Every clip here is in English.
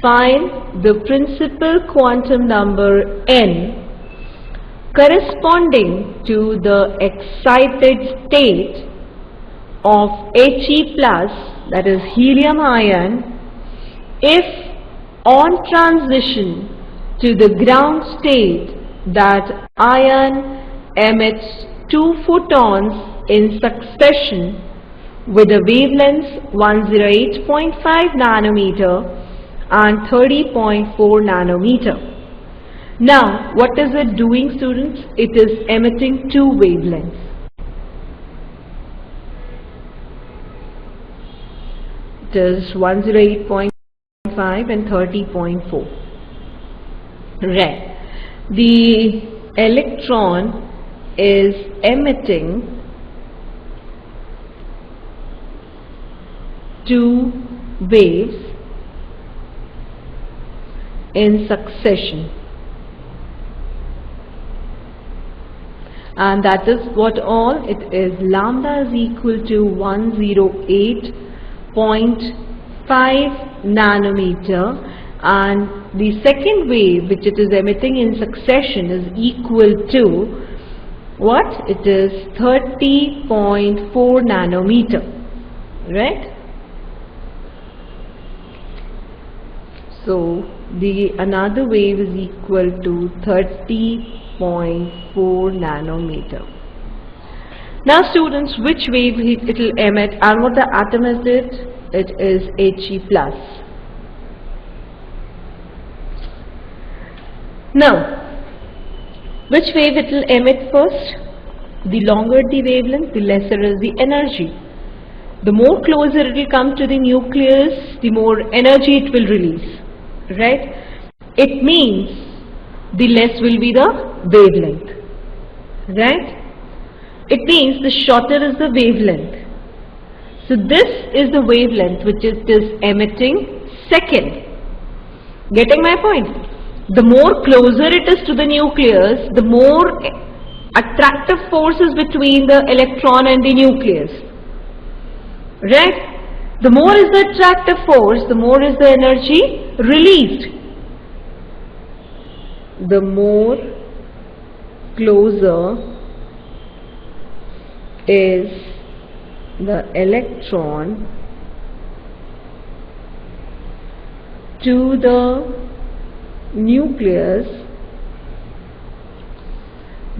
find the principal quantum number n corresponding to the excited state of He+, that is helium ion, if on transition to the ground state that ion emits 2 photons in succession with a wavelength 108.5 nanometer and 30.4 nanometer. Now, what is it doing, students? It is emitting 2 wavelengths. It is 108.5 and 30.4. Right. The electron is emitting 2 waves in succession, and that is what all it is. Lambda is equal to 108.5 nanometer, and the second wave which it is emitting in succession is equal to what? It is 30.4 nanometer, right? So the another wave is equal to 30.4 nanometer. Now students, which wave it will emit and what the atom is it? It is He+. Now, which wave it will emit first? The longer the wavelength, the lesser is the energy. The more closer it will come to the nucleus, the more energy it will release, right? It means the less will be the wavelength, right? It means the shorter is the wavelength. So this is the wavelength which it is emitting second. Getting my point? The more closer it is to the nucleus, the more attractive force is between the electron and the nucleus, right? The more is the attractive force, the more is the energy released. The more closer is the electron to the nucleus,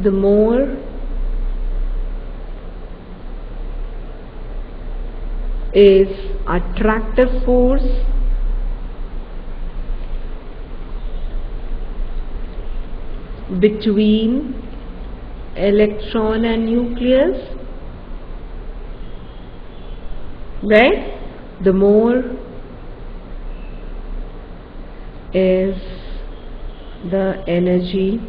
the more is attractive force between electron and nucleus, right? The more is the energy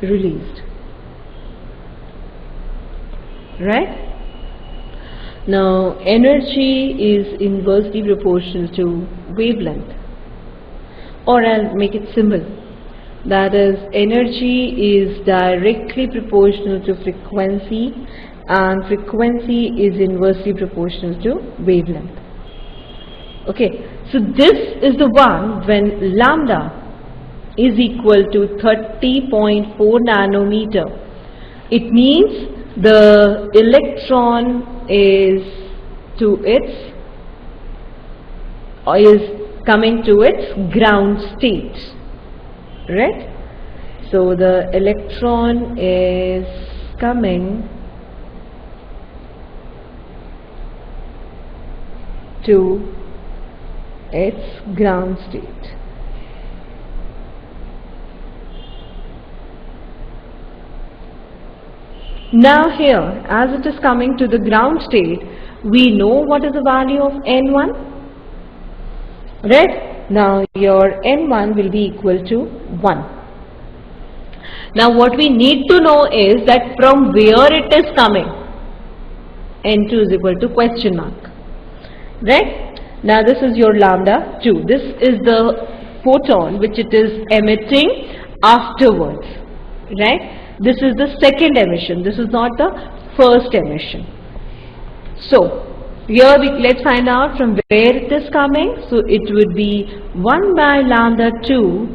released, right? Now energy is inversely proportional to wavelength, or I'll make it simple, that is energy is directly proportional to frequency and frequency is inversely proportional to wavelength. Okay, so this is the one when lambda is equal to 30.4 nanometer. It means the electron is coming to its ground state, right? So the electron is coming to its ground state. Now here, as it is coming to the ground state, we know what is the value of N1, right? Now your N1 will be equal to 1. Now what we need to know is that from where it is coming. N2 is equal to question mark, right? Now this is your lambda 2. This is the photon which it is emitting afterwards, right? This is the second emission, this is not the first emission. So here let's find out from where it is coming. So it would be 1 by lambda 2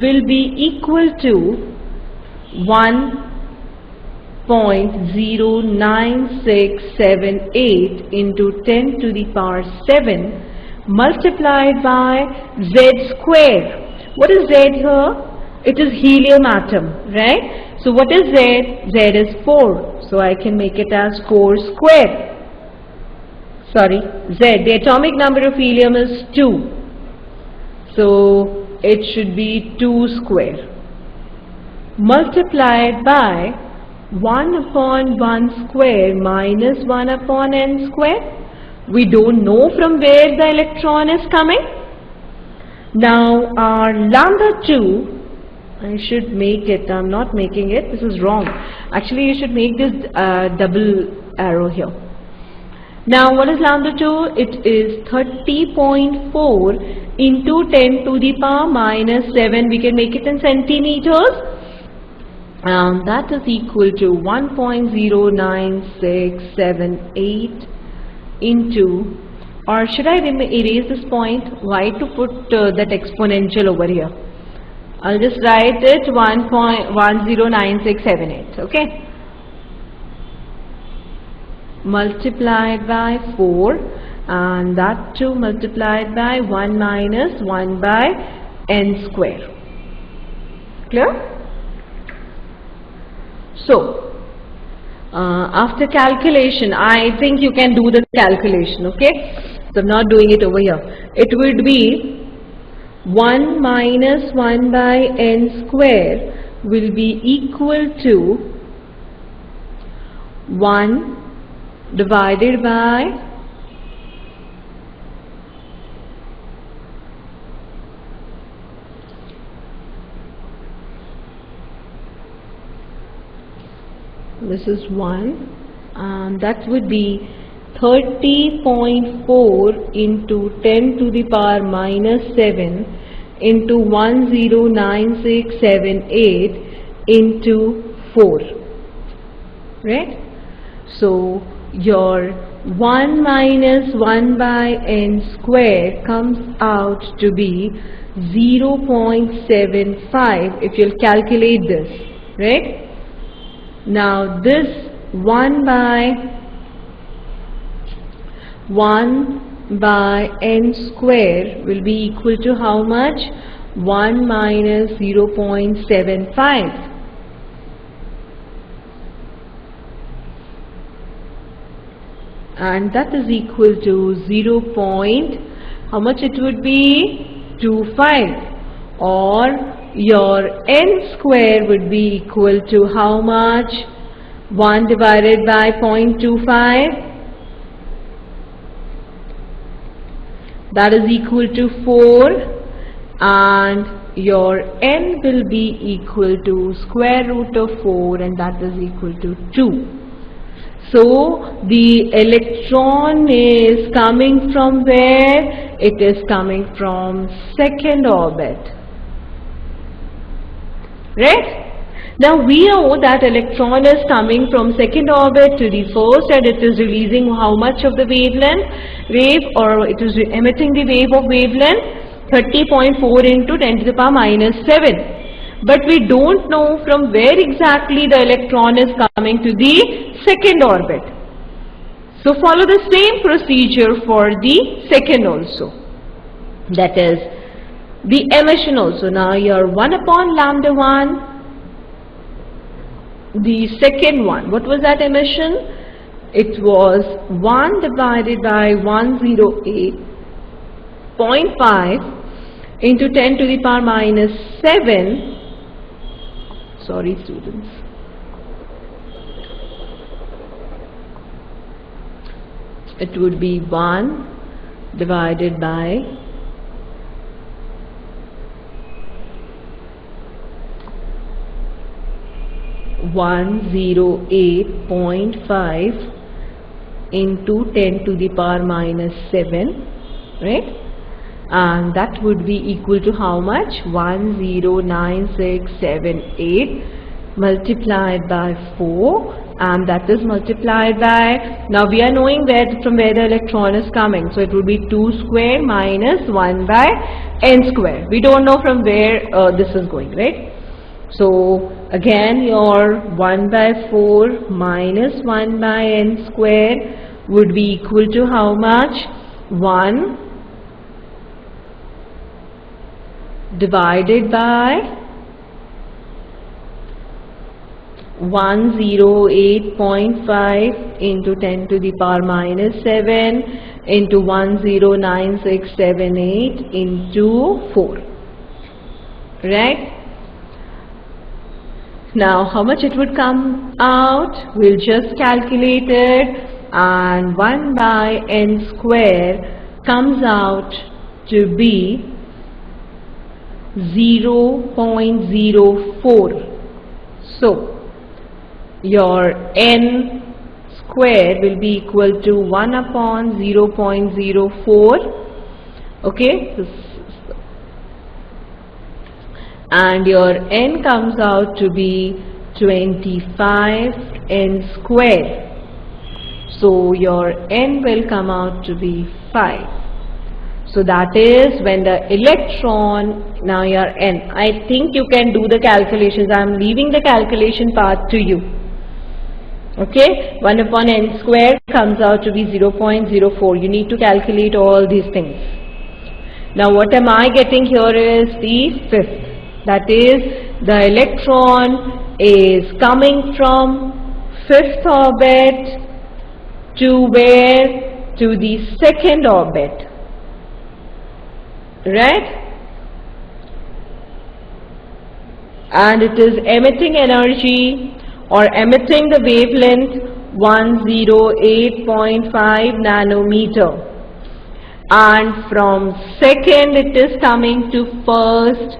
will be equal to 1.09678 into 10 to the power 7 multiplied by Z square. What is Z here? It is helium atom, right? So what is Z? Z is 4. So I can make it as 4 square. Sorry, Z, the atomic number of helium is 2. So it should be 2 square. Multiplied by 1 upon 1 square minus 1 upon n square. We don't know from where the electron is coming. Now our lambda 2, I should make it, I'm not making it, this is wrong. Actually you should make this double arrow here. Now what is lambda 2? It is 30.4 into 10 to the power minus 7. We can make it in centimeters. That is equal to 1.09678 into, or should I erase this point? Why to put that exponential over here? I'll just write it 1.109678, okay? Multiplied by 4, and that too multiplied by 1 minus 1 by n square. Clear? So after calculation, I think you can do the calculation, okay? So I'm not doing it over here. It would be 1 minus 1 by n square will be equal to 1 divided by this is 1, and that would be 30.4 into 10 to the power minus 7 into 1.09678 into 4, right? So your 1 minus 1 by n square comes out to be 0.75 if you'll calculate this, right? Now this 1 by n square will be equal to how much? 1 minus 0.75. And that is equal to 0. How much it would be? 25. Or your n square would be equal to how much? 1 divided by 0.25. That is equal to 4, and your n will be equal to square root of 4, and that is equal to 2. So the electron is coming from where? It is coming from second orbit, right? Now we know that electron is coming from second orbit to the first, and it is releasing how much of the wave, or it is emitting the wave of wavelength 30.4 into 10 to the power minus 7. But we don't know from where exactly the electron is coming to the second orbit. So follow the same procedure for the second also. That is the emission also. Now your 1 upon lambda 1, the second one, what was that emission? It was 1 divided by 108.5 into 10 to the power minus 7. Sorry students. It would be 1 divided by 108.5 into 10 to the power minus 7, right? and that would be equal to how much? 109678 multiplied by 4, and that is multiplied by, now we are knowing from where the electron is coming, so it would be 2 square minus 1 by n square. We don't know from where this is going, right? So again, your 1 by 4 minus 1 by n square would be equal to how much? 1 divided by 108.5 into 10 to the power minus 7 into 109678 into 4, right? Now how much it would come out? We'll just calculate it, and 1 by n square comes out to be 0.04. So your n square will be equal to 1 upon 0.04, okay, and your n comes out to be 25 n square. So your n will come out to be 5. So that is when the electron, now your n, I think you can do the calculations. I am leaving the calculation part to you. Okay, 1 upon n square comes out to be 0.04. You need to calculate all these things. Now what am I getting here is the fifth. That is, the electron is coming from 5th orbit to where? To the 2nd orbit. Right? And it is emitting energy or emitting the wavelength 108.5 nanometer, and from 2nd it is coming to 1st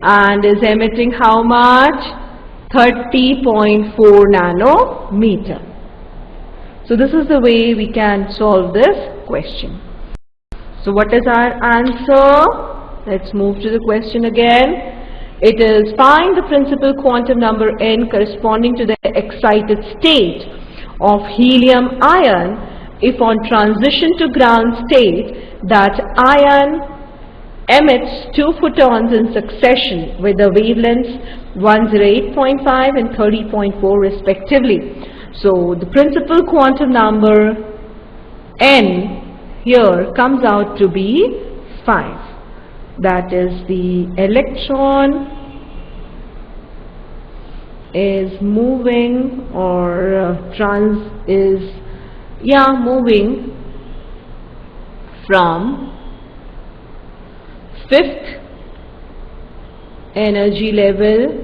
and is emitting how much? 30.4 nanometer. So this is the way we can solve this question. So what is our answer? Let's move to the question again. It is find the principal quantum number n corresponding to the excited state of helium ion if on transition to ground state that ion emits 2 photons in succession with the wavelengths 108.5 and 30.4 respectively. So the principal quantum number n here comes out to be 5. That is, the electron is moving or moving from 5th energy level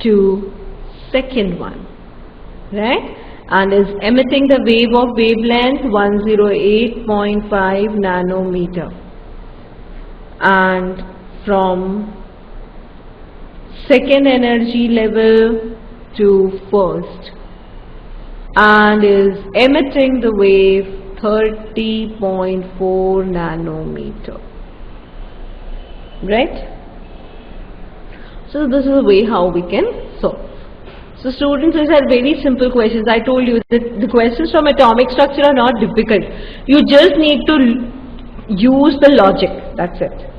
to 2nd one, right? And is emitting the wave of wavelength 108.5 nanometer, and from 2nd energy level to 1st, and is emitting the wave 30.4 nanometer, right? So this is the way how we can solve. So students, these are very simple questions. I told you that the questions from atomic structure are not difficult. You just need to use the logic. That's it.